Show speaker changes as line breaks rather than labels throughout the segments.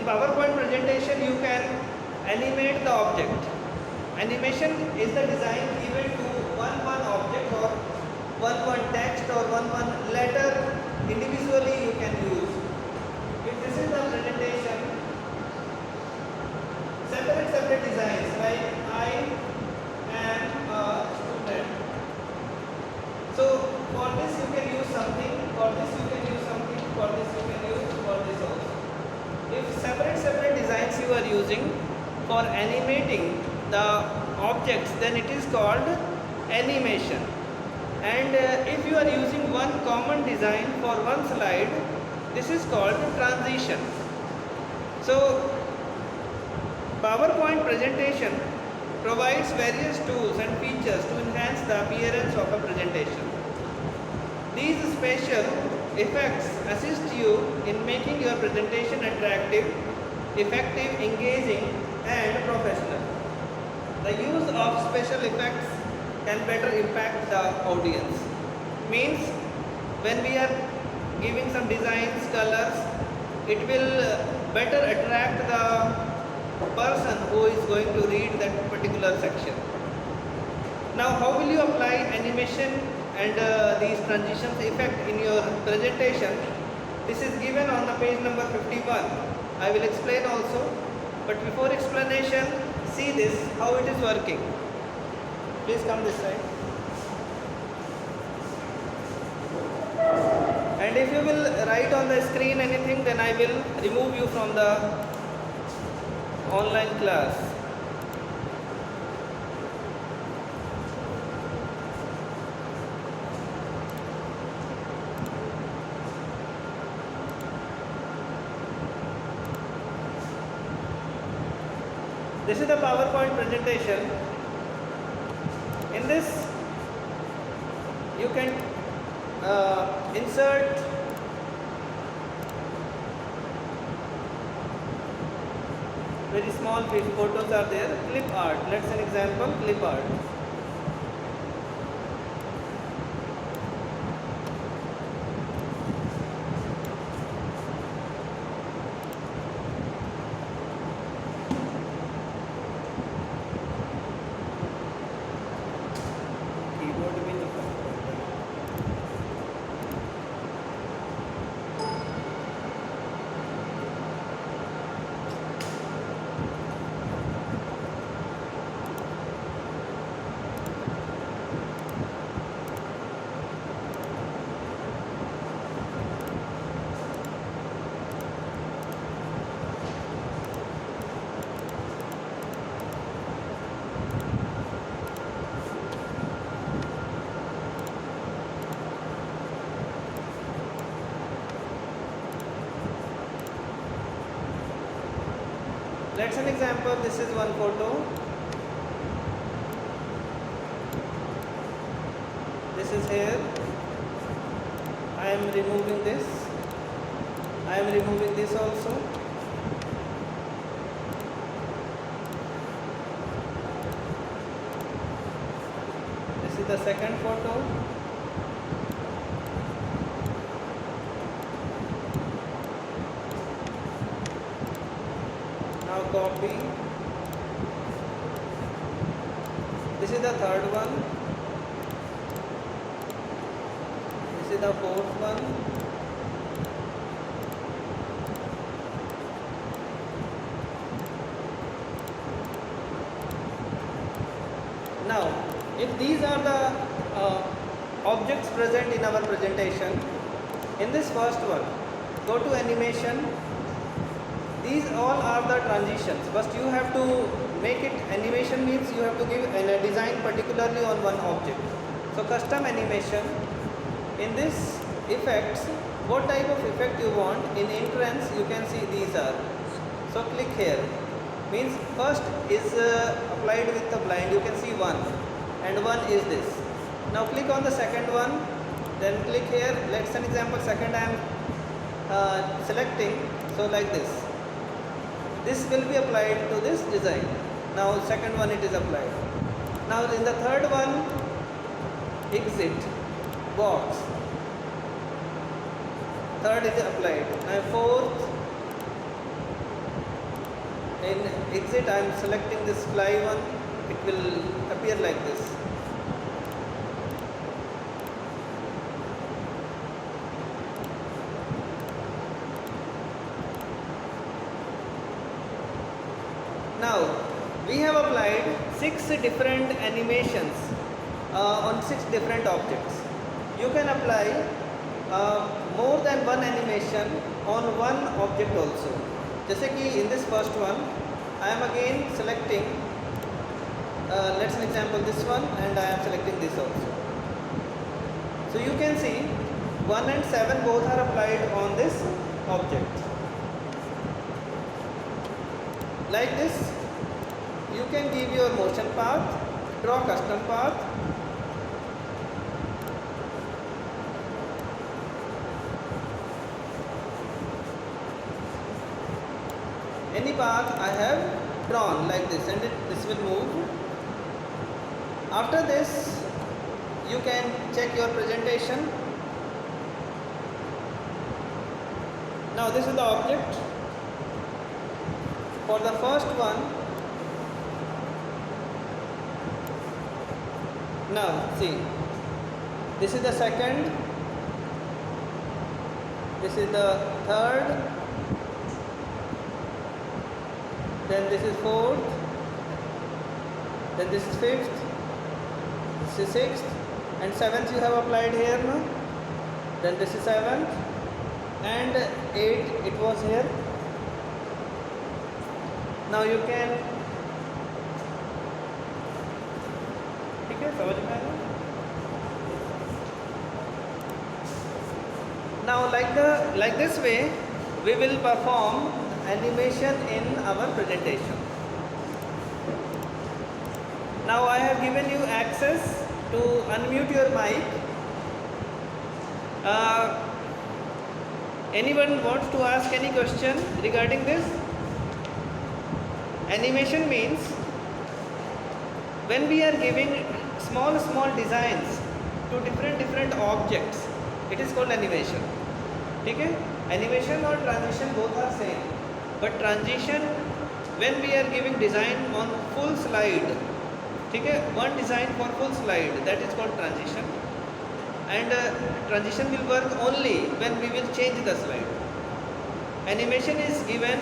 PowerPoint presentation you can animate the object. Animation is the design given to one object or one text or one letter individually you can use. If this is the presentation, separate designs, like I am a student. So for this you can use something, for this you can use something, for this you can use, for this also. If separate designs you are using for animating the objects, then it is called animation. And if you are using one common design for one slide, this is called transition. So PowerPoint presentation provides various tools and features to enhance the appearance of a presentation. These special effects assist you in making your presentation attractive, effective, engaging and professional. The use of special effects can better impact the audience. Means when we are giving some designs, colors, it will better attract the person who is going to read that particular section. Now how will you apply animation and these transitions effect in your presentation? This is given on the page number 51. I will explain also, but before explanation, see this, how it is working. Please come this side. And if you will write on the screen anything, then I will remove you from the online class. This is the PowerPoint presentation. In this, you can insert very small photos are there. Clip art. Let's an example. Clip art. Let's an example. This is one photo. This is here. I am removing this. I am removing this also. This is the second photo. Now copy. This is the third one. This is the fourth one. Now, if these are the objects present in our presentation, in this first one, go to animation. These all are the transitions. First you have to make it. Animation means you have to give a design particularly on one object. So custom animation. In this effects, what type of effect you want? In entrance you can see these are. So click here. Means first is applied with the blind. You can see one, and one is this. Now click on the second one. Then click here. Let's an example. Second I am selecting. So like this. This will be applied to this design. Now second one it is applied. Now in the third one, exit, box. Third is applied. Now fourth, in exit I am selecting this fly one, it will appear like this. Now we have applied 6 different animations on 6 different objects. You can apply more than one animation on one object also. जैसे कि in this first one I am again selecting let's an example this one, and I am selecting this also. So you can see 1 and 7 both are applied on this object. Like this you can give your motion path, draw custom path, any path I have drawn like this, and this will move. After this you can check your presentation. Now this is the object for the first one. Now see, this is the second, this is the third, then this is fourth, then this is fifth, this is sixth, and seventh you have applied here now. Then this is seventh, and eight it was here. Now you can, ठीक है, समझ में आया? Now like this way we will perform animation in our presentation. Now I have given you access to unmute your mic. Anyone wants to ask any question regarding this? Animation means when we are giving small designs to different objects, it is called animation. ठीक है? Animation और transition both are same, but transition when we are giving design on full slide, ठीक है, one design for full slide, that is called transition, and transition will work only when we will change the slide. Animation is given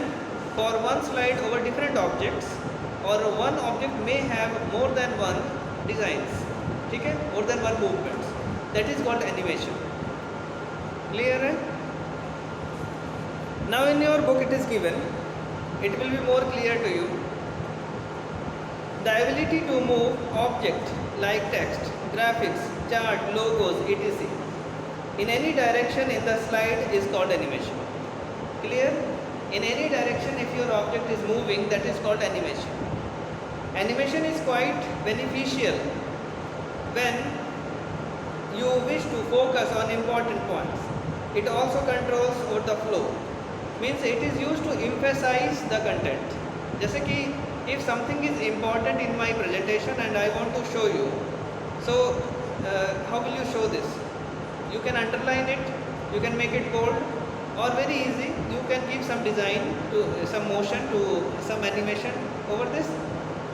for one slide over different objects, or one object may have more than one designs, ठीक है, more than one movements, that is called animation. Clear है? Now in your book it is given, it will be more clear to you. The ability to move object like text, graphics, chart, logos, etc. in any direction in the slide is called animation. Clear? In any direction if your object is moving, that is called animation. Animation is quite beneficial when you wish to focus on important points. It also controls over the flow. Means it is used to emphasize the content. जैसे कि if something is important in my presentation and I want to show you, so how will you show this? You can underline it, you can make it bold, or very easy, you can give some design to some motion to some animation over this.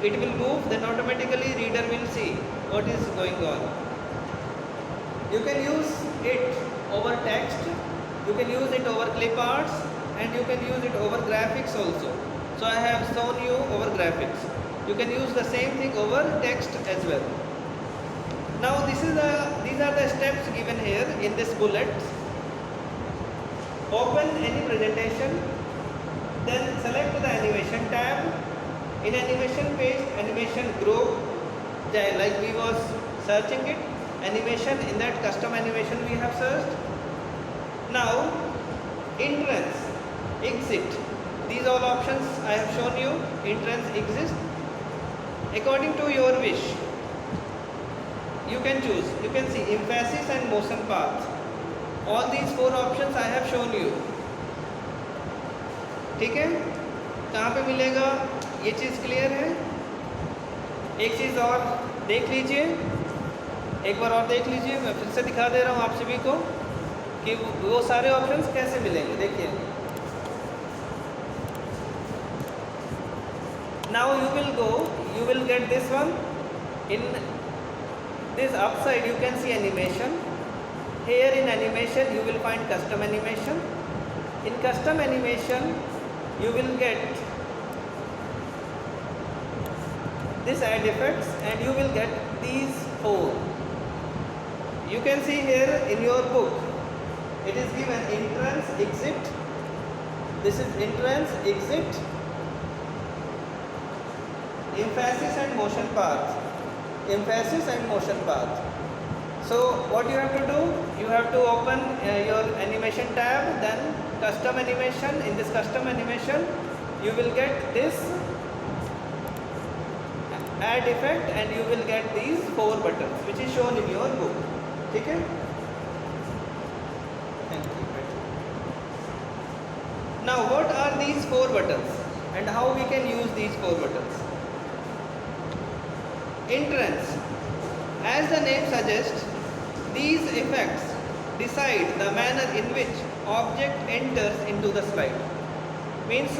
It will move, then automatically reader will see what is going on. You can use it over text, you can use it over clip arts, and you can use it over graphics also. So I have shown you over graphics. You can use the same thing over text as well. Now these are the steps given here in this bullet. Open any presentation, then select the animation tab. In animation page, animation group, like we was searching it, animation, in that custom animation we have searched. Now entrance, exit, these all options I have shown you. Entrance, exit, according to your wish you can choose. You can see emphasis and motion path. All these 4 options I have shown you. ठीक है? कहाँ पे मिलेगा ये चीज़ clear है? एक चीज़ और देख लीजिए, एक बार और देख लीजिए, मैं फिर से दिखा दे रहा हूँ आप सभी को कि वो सारे ऑप्शंस कैसे मिलेंगे. देखिए Now you will go, you will get this one. In this upside you can see animation. Here in animation you will find custom animation. In custom animation you will get this add effects and you will get these four. You can see here in your book it is given entrance, exit. This is entrance, exit, emphasis and motion path. Emphasis and motion path. So what you have to do, you have to open your animation tab, then custom animation. In this custom animation you will get this add effect and you will get these four buttons which is shown in your book. Okay? Thank you. Now what are these four buttons and how we can use these four buttons? Entrance. As the name suggests, these effects decide the manner in which object enters into the slide. Means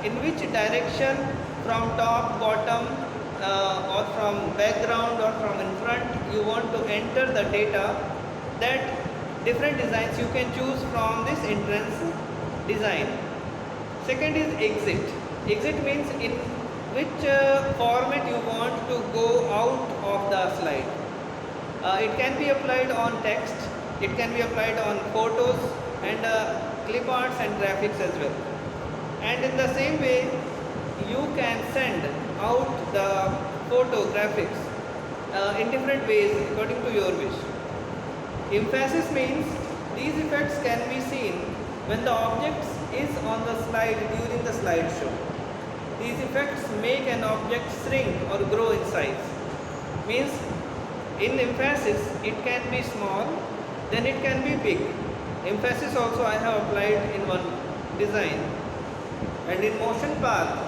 in which direction, from top, bottom, or from background or from in front you want to enter the data. That different designs you can choose from this entrance design. Second is exit. Exit means in which format you want to go out of the slide. It can be applied on text, it can be applied on photos and clip arts and graphics as well. And in the same way you can send out the photo graphics in different ways according to your wish. Emphasis means these effects can be seen when the object is on the slide during the slideshow. These effects make an object shrink or grow in size. Means in emphasis it can be small, then it can be big. Emphasis also I have applied in one design. And in motion path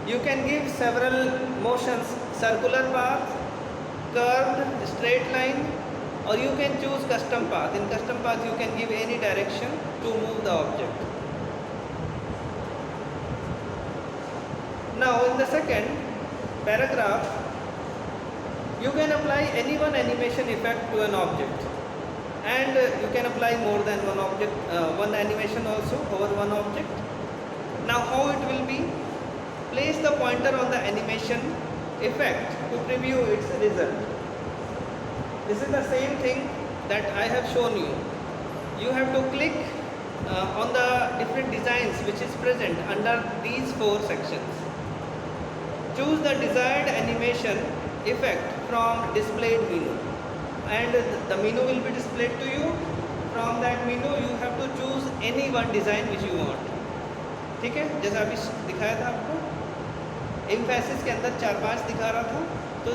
you can give several motions: circular path, curved, straight line, or you can choose custom path. In custom path you can give any direction to move the object. Now in the second paragraph you can apply any one animation effect to an object, and you can apply more than one object, one animation also over one object. Now how it will be? Place the pointer on the animation effect to preview its result. This is the same thing that I have shown you. You have to click on the different designs which is present under these four sections. Choose the desired animation effect from displayed menu, and the menu will be displayed to you. From that menu you have to choose any one design which you want. ठीक है, जैसा अभी दिखाया था आपको, emphasis के अंदर 4-5 दिखा रहा था, तो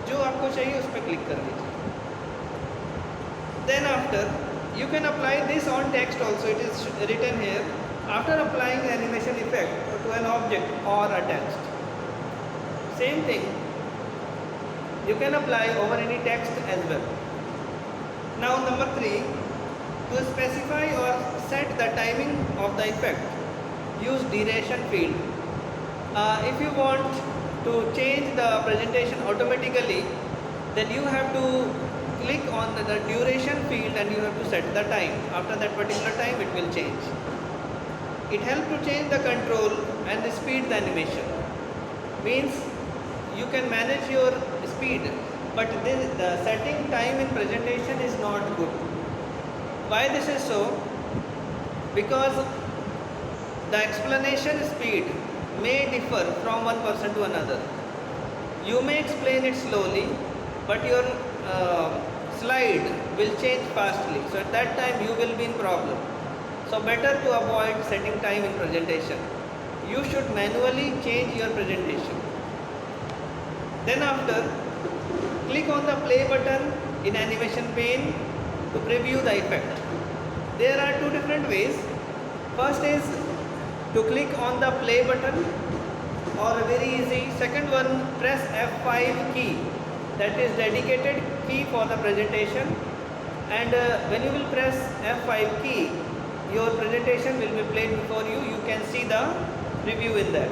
जो आपको चाहिए उस पर क्लिक कर लीजिए. Then after you can apply this on text also. It is written here, after applying animation effect to an object or a text. Same thing you can apply over any text as well. Now number 3, to specify or set the timing of the effect, use duration field. If you want to change the presentation automatically, then you have to click on the duration field and you have to set the time. After that particular time it will change. It helps to change the control and speed the animation. Means you can manage your speed, but the setting time in presentation is not good. Why this is so? Because the explanation speed may differ from one person to another. You may explain it slowly, but your slide will change fastly. So at that time you will be in problem. So better to avoid setting time in presentation. You should manually change your presentation. Then after, click on the play button in animation pane to preview the effect. There are two different ways. First is to click on the play button, or very easy. Second one, press F5 key. That is dedicated key for the presentation. And when you will press F5 key, your presentation will be played before you. You can see the preview in that.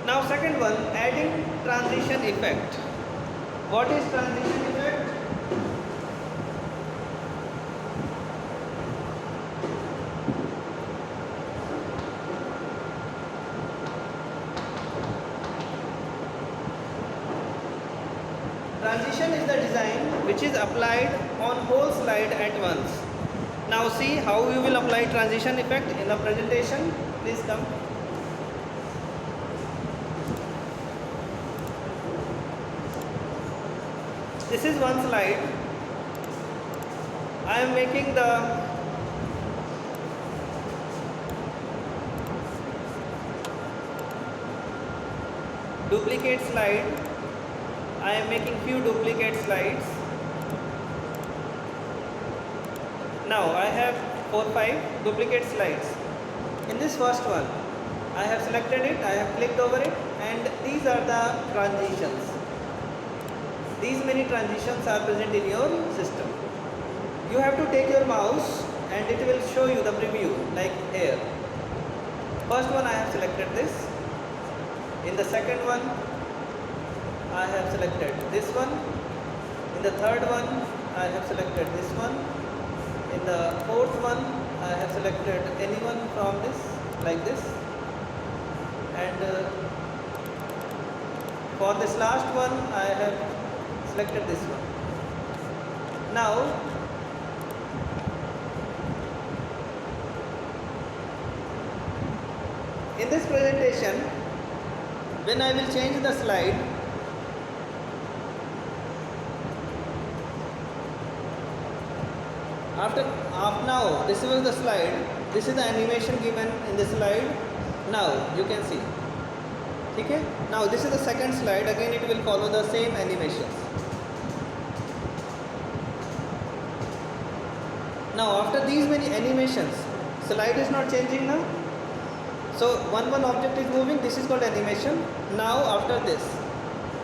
Now second one, adding transition effect. What is transition effect? Transition is the design which is applied on whole slide at once. Now see how you will apply transition effect in the presentation. Please come. This is one slide. I am making the duplicate slide. I am making few duplicate slides. Now I have 4-5 duplicate slides. In this first one, I have selected it, I have clicked over it, and these are the transitions. These many transitions are present in your system. You have to take your mouse and it will show you the preview like here. First one I have selected this. In the second one I have selected this one. In the third one I have selected this one. In the fourth one I have selected anyone from this like this. And for this last one I have selected this one. Now in this presentation, when I will change the slide, now this was the slide, this is the animation given in the slide. Now you can see. Okay? Now this is the second slide, again it will follow the same animations. Now after these many animations, slide is not changing now. So one object is moving, this is called animation. Now after this,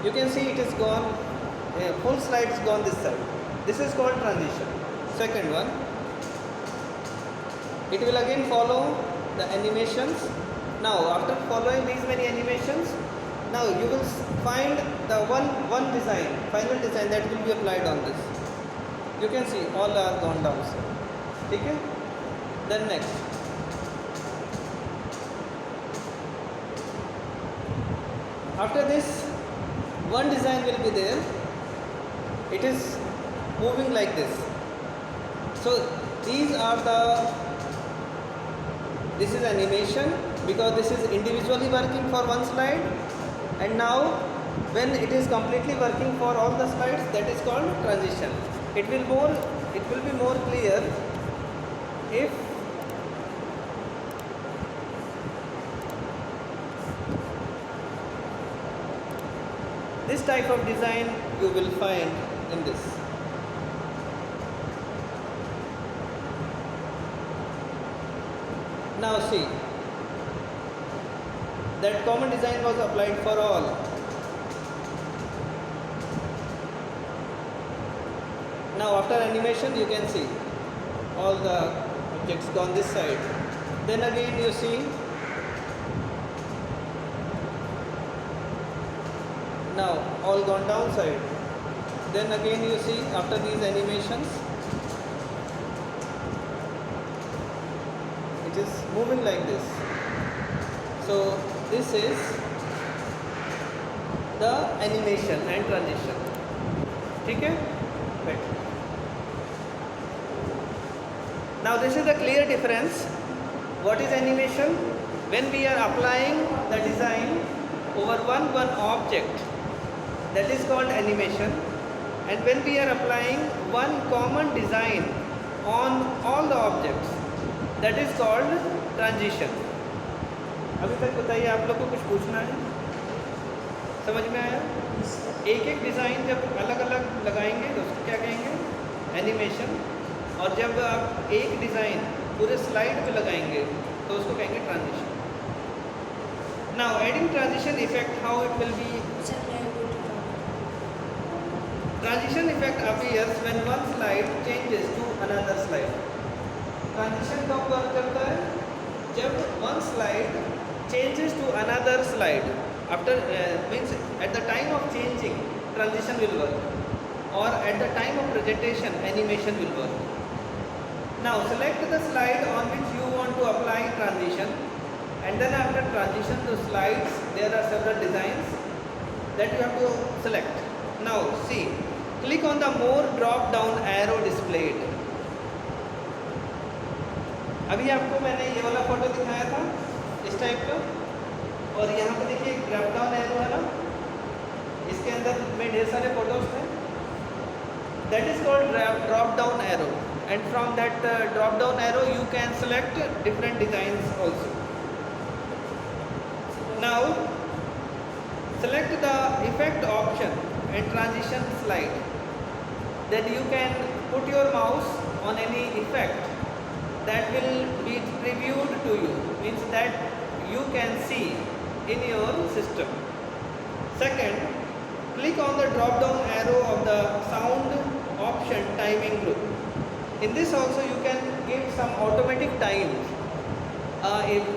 you can see it is gone, full slide is gone this side. This is called transition. Second one, it will again follow the animations. Now after following these many animations, now you will find the one design, final design that will be applied on this. You can see all are gone down. Okay? Then next. After this, one design will be there. It is moving like this. So these are this is animation because this is individually working for one slide, and now when it is completely working for all the slides, that is called transition. It will be more clear if this type of design you will find in this. Now see, that common design was applied for all. Now after animation you can see all the objects gone this side. Then again you see now all gone downside. Then again you see after these animations it is moving like this. So this is the animation and transition. Okay? Right. Now this is the clear difference. What is animation? When we are applying the design over one object, that is called animation. And when we are applying one common design on all the objects, that is called transition. अभी तक बताइए, आप लोग को कुछ पूछना है? समझ में आया? एक डिज़ाइन जब अलग अलग लगाएंगे तो उसको क्या कहेंगे? एनिमेशन. और जब आप एक डिज़ाइन पूरे स्लाइड पे लगाएंगे तो उसको कहेंगे transition. Now adding transition effect, how it will be. Transition effect appears when one slide changes to another slide. Transition कब वर्क करता है? जब one slide changes to another slide. After means at the time of changing, transition will work, or at the time of presentation, animation will work. Now select the slide on which you want to apply transition, and then after transition to slides, there are several designs that you have to select. Now see, click on the more drop down arrow displayed. अभी आपको मैंने ये वाला photo दिखाया था इस type का, और यहाँ पे देखिए ड्रॉप डाउन एरो है ना, इसके अंदर में ढेर सारे फोटोज थे. That is called drop down arrow, and from that drop down arrow you can select different designs also. Now select the effect option and transition slide. Then you can put your mouse on any effect that will be previewed to you, means that you can see in your system. Second, click on the drop down arrow of the sound option timing group. In this also you can give some automatic time.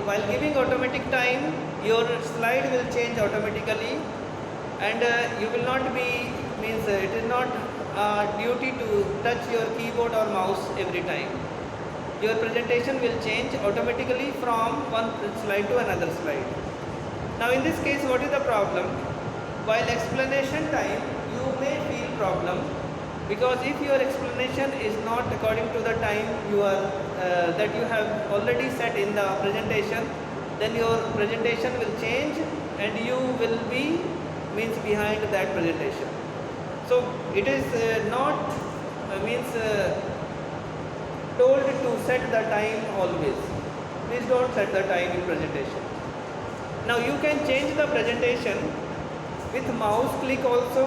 While giving automatic time, your slide will change automatically, and you will not be, means it is not duty to touch your keyboard or mouse every time. Your presentation will change automatically from one slide to another slide. Now in this case, what is the problem? While explanation time, you may feel problem, because if your explanation is not according to the time you are that you have already set in the presentation, then your presentation will change and you will be, means behind that presentation. So it is not means told to set the time always. Please don't set the time in presentation. Now you can change the presentation with mouse click also,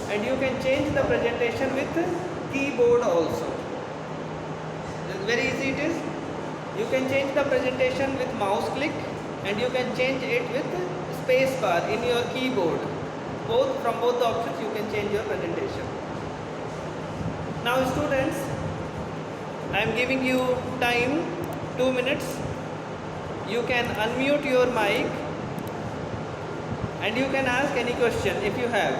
and you can change the presentation with keyboard also. Very easy it is. You can change the presentation with mouse click, and you can change it with space bar in your keyboard. From both the options you can change your presentation. Now students, I am giving you time 2 minutes. You can unmute your mic and you can ask any question if you have.